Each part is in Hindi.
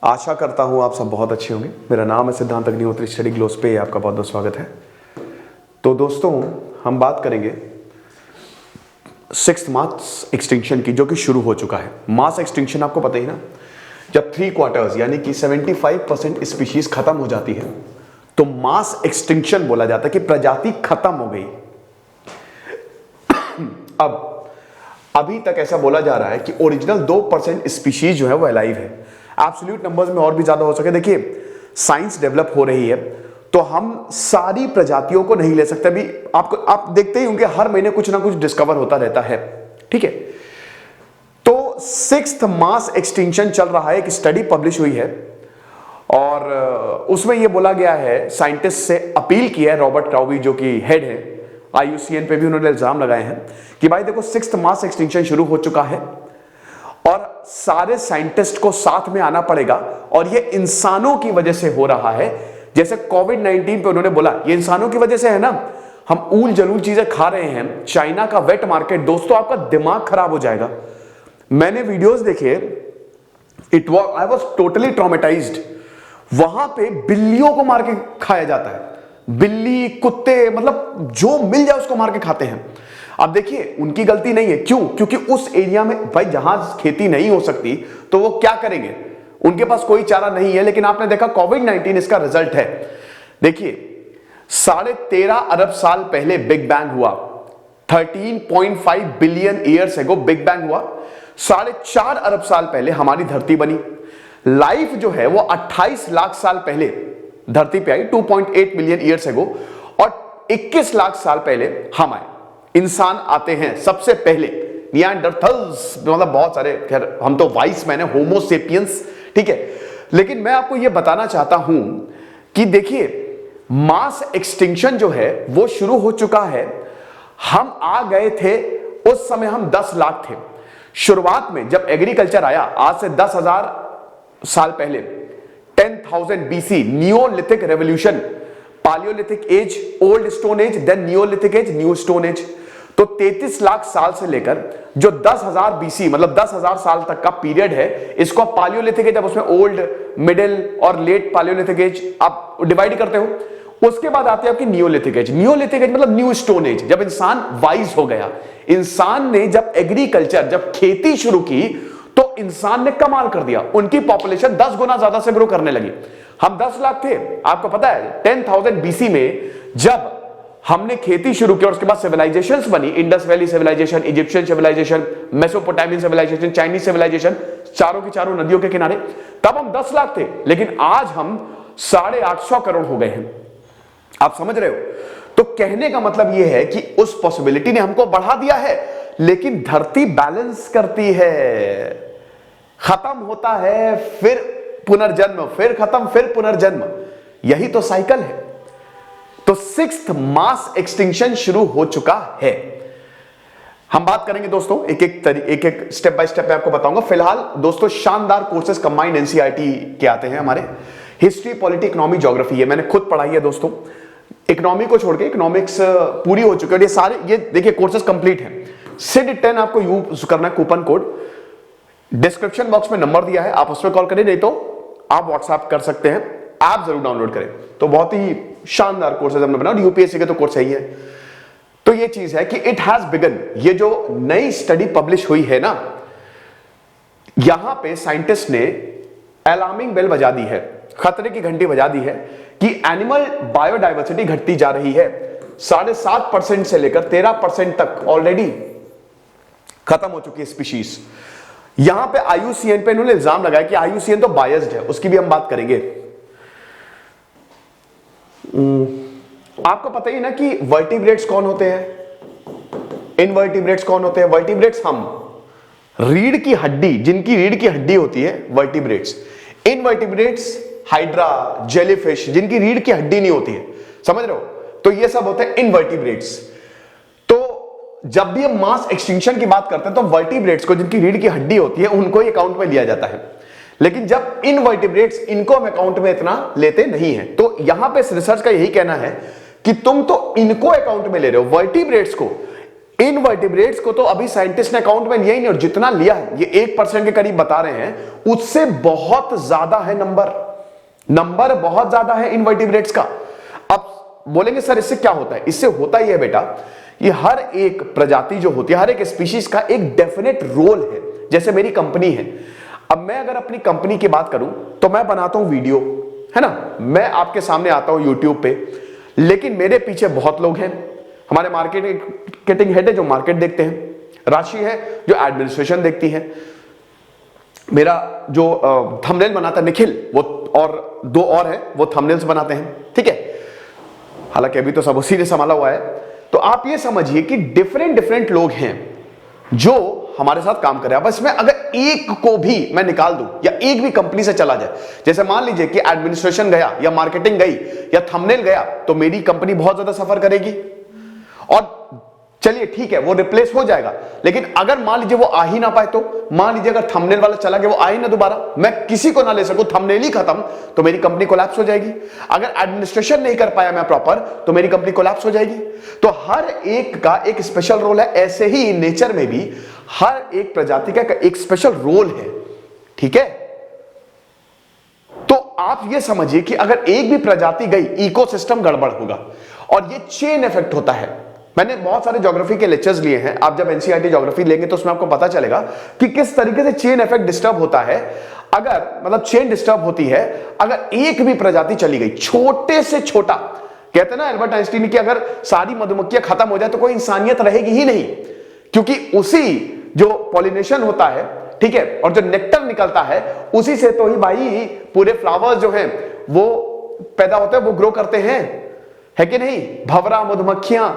आशा करता हूँ आप सब बहुत अच्छे होंगे। मेरा नाम है सिद्धांत अग्निहोत्री, स्टडी ग्लोस पे आपका बहुत बहुत स्वागत है। तो दोस्तों, हम बात करेंगे 6th मास एक्सटिंक्शन की, जो कि शुरू हो चुका है। मास एक्सटिंक्शन आपको पता ही ना, जब 3 क्वार्टर्स यानी कि 75% स्पीशीज खत्म हो जाती है तो मास एक्सटिंक्शन बोला जाता है कि प्रजाति खत्म हो गई। अब अभी तक ऐसा बोला जा रहा है कि ओरिजिनल 2% स्पीशीज जो है वो अलाइव है। एब्सोल्यूट नंबर्स में और भी ज्यादा हो सके। देखिए, साइंस डेवलप हो रही है तो हम सारी प्रजातियों को नहीं ले सकते। अभी आप देखते ही होंगे, हर महीने कुछ ना कुछ डिस्कवर होता रहता है, ठीक है। तो 6th मास एक्सटिंक्शन चल रहा है। एक स्टडी पब्लिश हुई है और उसमें यह बोला गया है, साइंटिस्ट से अपील की है रॉबर्ट क्राउबी, जो कि हेड है IUCN पे, भी उन्होंने इल्जाम लगाए हैं कि भाई देखो, 6th मास एक्सटिंक्शन शुरू हो चुका है और सारे साइंटिस्ट को साथ में आना पड़ेगा और ये इंसानों की वजह से हो रहा है। जैसे कोविड-19 पे उन्होंने बोला ये इंसानों की वजह से है ना, हम ऊल जलूल चीजें खा रहे हैं, चाइना का वेट मार्केट। दोस्तों, आपका दिमाग खराब हो जाएगा। मैंने वीडियोस देखे, आई वॉज टोटली ट्रॉमेटाइज्ड। वहां पे बिल्लियों को मार के खाया जाता है, बिल्ली, कुत्ते, मतलब जो मिल जाए उसको मार के खाते हैं। अब देखिए, उनकी गलती नहीं है। क्यों? क्योंकि उस एरिया में भाई जहां खेती नहीं हो सकती तो वो क्या करेंगे, उनके पास कोई चारा नहीं है। लेकिन आपने देखा कोविड-19 इसका रिजल्ट है। देखिए, 13.5 अरब साल पहले बिग बैंग हुआ, 13.5 billion years ago big bang हुआ। 4.5 अरब साल पहले हमारी धरती बनी। लाइफ जो है वो 28 लाख साल पहले धरती पे आई, 2.8 मिलियन ईयर्स एगो, और 21 लाख साल पहले हम आए। इंसान आते हैं सबसे पहले, निएंडरथल्स, मतलब बहुत सारे, खैर हम तो वाइस मैन है, होमो सेपियंस, ठीक है। लेकिन मैं आपको यह बताना चाहता हूं कि देखिए, मास एक्सटिंक्शन जो है वो शुरू हो चुका है। हम आ गए थे, उस समय हम 10 लाख थे। शुरुआत में जब एग्रीकल्चर आया, आज से 10,000 साल पहले, 10,000 BC, neolithic revolution, paleolithic age, old stone age, then neolithic age, new stone age. तो 33 लाख साल से लेकर जो 10,000 BC, मतलब 10,000 साल तक का पीरियड है, इसको आप पालियोलिथिक एज, अब उसमें ओल्ड, मिडिल और लेट पालियोलिथिक एज आप डिवाइड करते हो। उसके बाद आते हैं आपकी नियोलिथिक एज। नियोलिथिक एज मतलब न्यू स्टोन एज, जब इंसान वाइज हो गया। इंसान ने जब एग्रीकल्चर, जब खेती शुरू की तो इंसान ने कमाल कर दिया। उनकी पॉपुलेशन 10 गुना ज्यादा से ग्रो करने लगी। हम 10 लाख थे, आपको पता है 10,000 BC में जब हमने खेती शुरू की और उसके बाद सिविलाइजेशंस बनी, Indus valley civilization, Egyptian civilization, Mesopotamian civilization, Chinese civilization, चारों की चारों नदियों के किनारे, तब हम 10 लाख थे। लेकिन आज हम 850 करोड़ हो गए हैं। आप समझ रहे हो? तो कहने का मतलब यह है कि उस पॉसिबिलिटी ने हमको बढ़ा दिया है, लेकिन धरती बैलेंस करती है। खत्म होता है, फिर पुनर्जन्म, फिर खत्म, फिर पुनर्जन्म, यही तो साइकिल है। तो 6th मास एक्सटिंक्शन शुरू हो चुका है। हम बात करेंगे दोस्तों, एक एक स्टेप बाय स्टेप मैं आपको बताऊंगा। फिलहाल दोस्तों, शानदार कोर्सेज कंबाइंड NCERT के आते हैं हमारे। हिस्ट्री, पॉलिटी, इकोनॉमी, ज्योग्राफी, ये मैंने खुद पढ़ाई है दोस्तों। इकोनॉमी को छोड़ के इकोनॉमिक्स पूरी हो चुकी है। ये सारे, ये देखिए, कोर्सेज कंप्लीट हैं। SID10 आपको यूज करना है, कूपन कोड डिस्क्रिप्शन बॉक्स में नंबर दिया है, आप उसमें कॉल करें, नहीं तो आप व्हाट्सएप कर सकते हैं। ऐप जरूर डाउनलोड करें। तो बहुत ही शानदार कोर्सेज हमने बनाया, UPSC के तो कोर्स है ही है। तो ये चीज है कि इट हैज बिगन। ये जो नई स्टडी पब्लिश हुई है ना, यहां पे साइंटिस्ट ने अलार्मिंग बेल बजा दी है, खतरे की घंटी बजा दी है कि एनिमल बायोडायवर्सिटी घटती जा रही है। 7.5% से लेकर 13% तक ऑलरेडी खत्म हो चुकी है स्पीशीज। यहां पे IUCN पे इन्होंने इल्जाम लगाया कि IUCN तो बायस्ड है, उसकी भी हम बात करेंगे। आपको पता ही ना कि वर्टिब्रेट्स कौन होते हैं, इनवर्टिब्रेट्स कौन होते हैं। वर्टिब्रेट्स हम, रीढ़ की हड्डी, जिनकी रीढ़ की हड्डी होती है, वर्टिब्रेट्स। इनवर्टिब्रेट्स हाइड्रा, जेलीफिश, जिनकी रीढ़ की हड्डी नहीं होती है, समझ रहे हो? तो ये सब होते हैं इनवर्टिब्रेट्स। तो जब भी हम मास एक्सटिंक्शन की बात करते हैं तो वर्टिब्रेट्स को, जिनकी रीढ़ की हड्डी होती है, उनको ही अकाउंट में लिया जाता है। लेकिन जब इनवर्टिब्रेट्स, इनको हम अकाउंट में इतना लेते नहीं है। तो यहां पे रिसर्च का यही कहना है कि तुम तो इनको अकाउंट में ले रहे हो, वर्टिब्रेट्स को। इनवर्टिब्रेट्स को तो अभी साइंटिस्ट ने अकाउंट में लिया ही नहीं, और जितना लिया है ये 1% के करीब बता रहे हैं, उससे बहुत ज्यादा है नंबर बहुत ज्यादा है इनवर्टिब्रेट्स का। अब बोलेंगे सर इससे क्या होता है? इससे होता ही है बेटा, ये हर एक प्रजाति जो होती है, हर एक स्पीशीज का एक डेफिनेट रोल है। जैसे मेरी कंपनी है, अब मैं अगर अपनी कंपनी की बात करूं तो मैं बनाता हूं वीडियो, है ना, मैं आपके सामने आता हूं यूट्यूब पे, लेकिन मेरे पीछे बहुत लोग हैं। हमारे मार्केटिंग हेड है जो मार्केट देखते हैं, राशि है जो एडमिनिस्ट्रेशन देखती है, मेरा जो थंबनेल बनाता है निखिल, वो, और दो और है वो थंबनेल्स बनाते हैं, ठीक है। हालांकि अभी तो सब उसी ने संभाला हुआ है। तो आप ये समझिए कि डिफरेंट लोग हैं जो हमारे साथ काम कर रहे हैं। बस मैं अगर एक को भी मैं निकाल दूं या एक भी कंपनी से चला जाए, जैसे मान लीजिए कि एडमिनिस्ट्रेशन गया या मार्केटिंग गई या थंबनेल गया, तो मेरी कंपनी बहुत ज्यादा सफर करेगी। और चलिए ठीक है वो रिप्लेस हो जाएगा, लेकिन अगर मान लीजिए वो आ ही ना पाए, तो मान लीजिए अगर थंबनेल वाला चला गया, वो आ ही ना दोबारा, मैं किसी को ना ले सकूं, थंबनेल ही खत्म, तो मेरी कंपनी कोलैप्स हो जाएगी। अगर एडमिनिस्ट्रेशन नहीं कर पाया मैं प्रॉपर, तो मेरी कंपनी कोलैप्स हो जाएगी। तो हर एक का एक स्पेशल रोल है। ऐसे ही नेचर में भी हर एक प्रजाति का एक स्पेशल रोल है, ठीक है। तो आप ये समझिए कि अगर एक भी प्रजाति गई, इकोसिस्टम गड़बड़ होगा, और ये चेन इफेक्ट होता है। मैंने बहुत सारे ज्योग्राफी के लेक्चर्स लिए हैं, आप जब एनसीईआरटी ज्योग्राफी लेंगे तो उसमें आपको पता चलेगा कि किस तरीके से चेन इफेक्ट डिस्टर्ब होता है। अगर मतलब चेन डिस्टर्ब होती है, अगर एक भी प्रजाति चली गई, छोटे से छोटा, कहते हैं ना एल्बर्ट आइंस्टीन की, अगर सारी मधुमक्खियां खत्म हो जाए तो कोई इंसानियत रहेगी ही नहीं, क्योंकि उसी जो पॉलिनेशन होता है, ठीक है, और जो नेक्टर निकलता है, उसी से तो ही भाई पूरे फ्लावर्स जो हैं वो पैदा होते हैं, वो ग्रो करते हैं, है कि नहीं, भंवरा, मधुमक्खियां।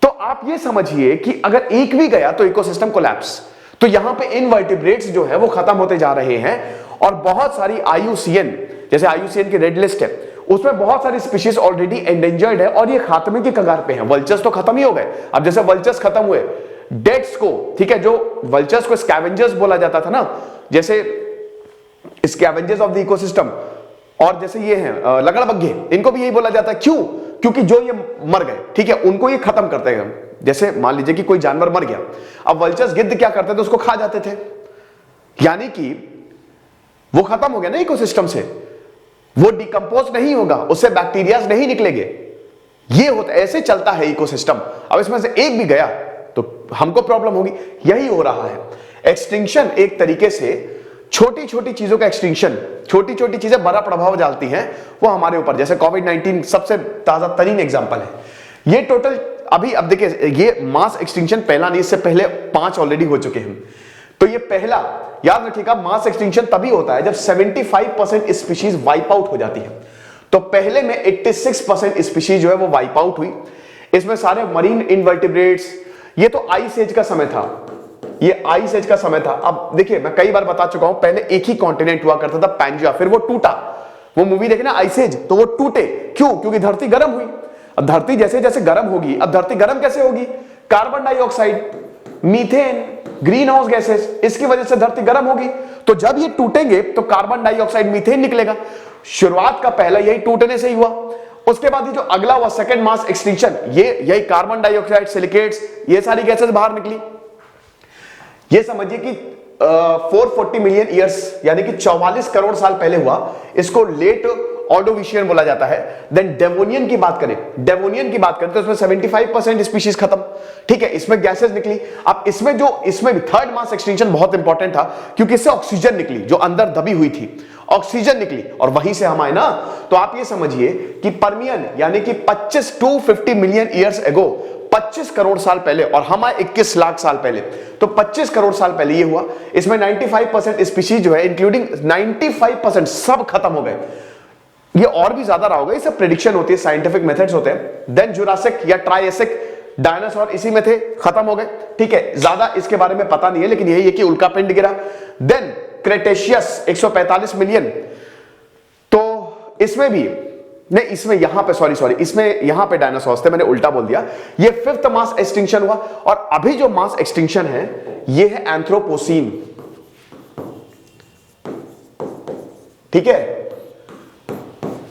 तो आप ये समझिए कि अगर एक भी गया तो इकोसिस्टम कोलैप्स। तो यहां पे इनवर्टिब्रेट्स जो है वो खत्म होते जा रहे हैं, और बहुत सारी IUCN, जैसे IUCN की रेड लिस्ट है, उसमें बहुत सारी स्पीशीज ऑलरेडी एंडेंजर्ड है और ये खात्मे की कगार पे हैं। वल्चर्स तो खत्म ही हो गए। अब जैसे वल्चर्स खत्म हुए, डेट्स को, ठीक है, जो वल्चर्स को स्कैवेंजर्स बोला जाता था ना, जैसे स्कैवेंजर्स ऑफ द इकोसिस्टम, और जैसे ये हैं लगड़बग्घे, इनको भी यही बोला जाता है। क्यों? क्योंकि जो ये मर गए, ठीक है, उनको ये खत्म करते हैं। जैसे मान लीजिए कि कोई जानवर मर गया, अब वल्चर्स, गिद्ध क्या करते थे, उसको खा जाते थे, यानी कि वो खत्म हो गया ना इकोसिस्टम से, वो डिकम्पोज नहीं होगा, उससे बैक्टीरियाज नहीं निकलेंगे। ये होता, ऐसे चलता है इकोसिस्टम। अब इसमें से एक भी गया तो हमको प्रॉब्लम होगी। यही हो रहा है एक्सटिंक्शन। एक तरीके से छोटी छोटी चीजों का एक्सटिंक्शन, छोटी छोटी चीजें बड़ा प्रभाव डालती हैं वो हमारे ऊपर। जैसे कोविड-19 सबसे ताजा तरीन एग्जांपल है। ये टोटल अभी, अब देखिए, ये मास एक्सटिंक्शन पहला नहीं, इससे पहले 5 ऑलरेडी हो चुके हैं। तो ये पहला, याद रखिएगा, मास एक्सटिंक्शन तभी होता है जब 75% स्पीशीज वाइप आउट हो जाती है। तो पहले में 86% स्पीशीज जो है वो वाइप आउट हुई। इसमें सारे मरीन इनवर्टिब्रेट्स, ये तो आइस एज का समय था, ये आइस एज का समय था। अब देखिए, मैं कई बार बता चुका हूं, पहले एक ही कॉन्टिनेंट हुआ करता था, पैंजिया, फिर वो टूटा। वो मूवी देखे ना आइस एज, तो वो टूटे। क्यों? क्योंकि धरती गर्म हुई। अब धरती जैसे जैसे गर्म होगी, अब धरती गर्म कैसे होगी? Carbon dioxide, methane, green house gases, इसकी वजह से धरती गर्म होगी। तो जब ये टूटेंगे तो कार्बन डाइऑक्साइड, मीथेन निकलेगा। शुरुआत का पहला यही टूटने से ही हुआ। उसके बाद ये जो अगला हुआ सेकंड मास एक्सटिंक्शन, ये यही कार्बन डाइऑक्साइड, सिलिकेट्स, ये सारी गैसेस बाहर निकली। ये समझिए कि 440 मिलियन ईयर्स, यानी कि 44 करोड़ साल पहले हुआ। इसको लेट ऑर्डोविशियन बोला जाता है। देन डेवोनियन की बात करें, डेवोनियन की बात करें तो इसमें 75% स्पीशीज खत्म, ठीक है, इसमें गैसेस निकली। अब इसमें भी थर्ड मास एक्सटिंक्शन बहुत इंपॉर्टेंट था, क्योंकि इससे ऑक्सीजन निकली, जो अंदर दबी हुई थी, ऑक्सीजन निकली, और वहीं से हम आए ना। तो आप ये समझिए कि पर्मियन, यानी कि 25 to 50 million years ago, 25 crore साल पहले, और हम आए 21 लाख साल पहले, तो 25 करोड़ साल पहले ये हुआ। इसमें 95% स्पीशीज जो है, इंक्लूडिंग 95% सब खत्म हो गए। ये और भी ज्यादा रहा होगा, ये सब प्रेडिक्शन होती है, साइंटिफिक मेथड्स होते हैं। देन जुरासिक या ट्रायसिक डायनासोर इसी में थे, खत्म हो गए, ठीक है। ज्यादा इसके बारे में पता नहीं है, लेकिन यही है कि उल्कापिंड गिरा। देन क्रेटेशियस 145 मिलियन, तो इसमें भी नहीं, इसमें यहां पे सॉरी इसमें यहां पे डायनासोर्स थे, मैंने उल्टा बोल दिया। ये 5th मास एक्सटिंक्शन हुआ, और अभी जो मास एक्सटिंक्शन है ये है एंथ्रोपोसीन, ठीक है।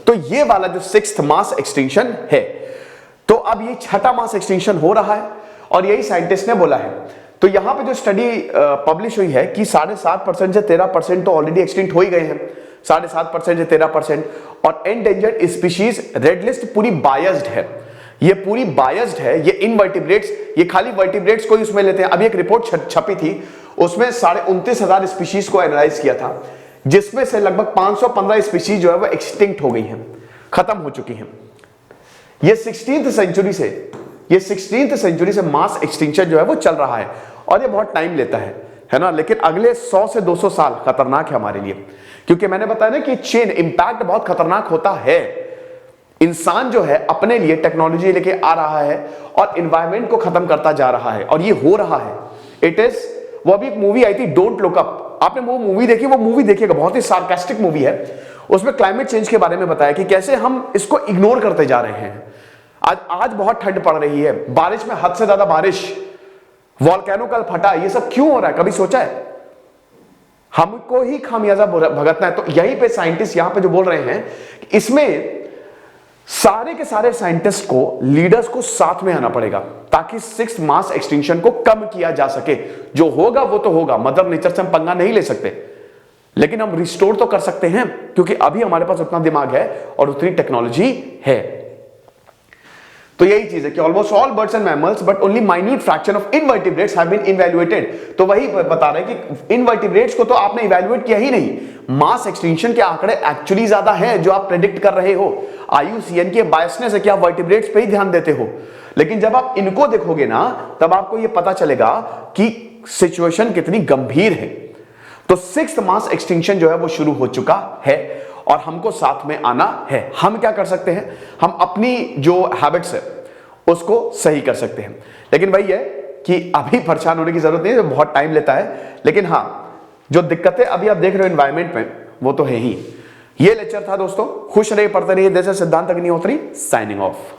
तो ये वाला जो 6th मास एक्सटिंक्शन है, तो अब ये 6ठा मास एक्सटिंक्शन हो रहा है। और यही साइंटिस्ट ने बोला है। तो यहां पे जो स्टडी पब्लिश हुई है कि 7.5% से 13% तो ऑलरेडी एक्सटिंक्ट हो ही गए हैं, 7.5% से 13%। और एंडेंजर्ड स्पीशीज रेड लिस्ट पूरी बायस्ड है, ये पूरी बायस्ड है, ये इनवर्टिब्रेट्स, ये खाली वर्टिब्रेट्स को ही उसमें लेते हैं। अभी एक रिपोर्ट छपी थी, उसमें 29,500 स्पीशीज को एनालाइज किया था, जिसमें से लगभग 515 स्पीशीज जो है वो एक्सटिंक्ट हो गई हैं, खत्म हो चुकी हैं। ये 16th सेंचुरी से मास एक्सटिंक्शन जो है वो चल रहा है, और ये बहुत टाइम लेता है ना। लेकिन अगले 100 से 200 साल खतरनाक है हमारे लिए, क्योंकि मैंने बताया ना कि चेन इंपैक्ट बहुत खतरनाक होता है। इंसान जो है अपने लिए टेक्नोलॉजी लेके आ रहा है और एनवायरनमेंट को खत्म करता जा रहा है, और ये हो रहा है। इट इज, वो अभी एक मूवी आई थी डोंट लुक अप, आपने वो मूवी देखी? वो मूवी देखिएगा, बहुत ही सार्कास्टिक मूवी है। उसमें क्लाइमेट चेंज के बारे में बताया कि कैसे हम इसको इग्नोर करते जा रहे हैं। आज बहुत ठंड पड़ रही है, बारिश में हद से ज्यादा बारिश, वॉल्केनो कल फटा, ये सब क्यों हो रहा है? कभी सोचा है? हमको ही खामियाजा भुगतना है। तो यहीं पे साइंटिस्ट यहां पे जो बोल रहे हैं, इसमें सारे के सारे साइंटिस्ट को, लीडर्स को साथ में आना पड़ेगा, ताकि 6th मास एक्सटिंक्शन को कम किया जा सके। जो होगा वो तो होगा, मदर नेचर से हम पंगा नहीं ले सकते, लेकिन हम रिस्टोर तो कर सकते हैं, क्योंकि अभी हमारे पास उतना दिमाग है और उतनी टेक्नोलॉजी है। तो यही चीज है कि almost all birds and mammals but only minute fraction of invertebrates have been evaluated. तो वही बता रहे हैं कि इनवर्टिब्रेट्स को तो आपने इवैल्यूएट किया ही नहीं, मास एक्सटिंक्शन के आंकड़े एक्चुअली ज्यादा हैं जो आप प्रेडिक्ट कर रहे हो। IUCN के बायसनेस है कि आप वर्टिब्रेट्स पे ही ध्यान देते हो, लेकिन जब आप इनको देखोगे ना, तब आपको यह पता चलेगा कि सिचुएशन कितनी गंभीर है। तो 6th मास एक्सटिंक्शन जो है वो शुरू हो चुका है, और हमको साथ में आना है। हम क्या कर सकते हैं? हम अपनी जो हैबिट्स है उसको सही कर सकते हैं, लेकिन वही है कि अभी परेशान होने की जरूरत नहीं है, बहुत टाइम लेता है। लेकिन हाँ, जो दिक्कतें अभी आप देख रहे हो एनवायरमेंट में, वो तो है ही। ये लेक्चर था दोस्तों, खुश रहिए, पढ़ते रहिए। जैसे सिद्धांत अग्निहोत्री साइनिंग ऑफ।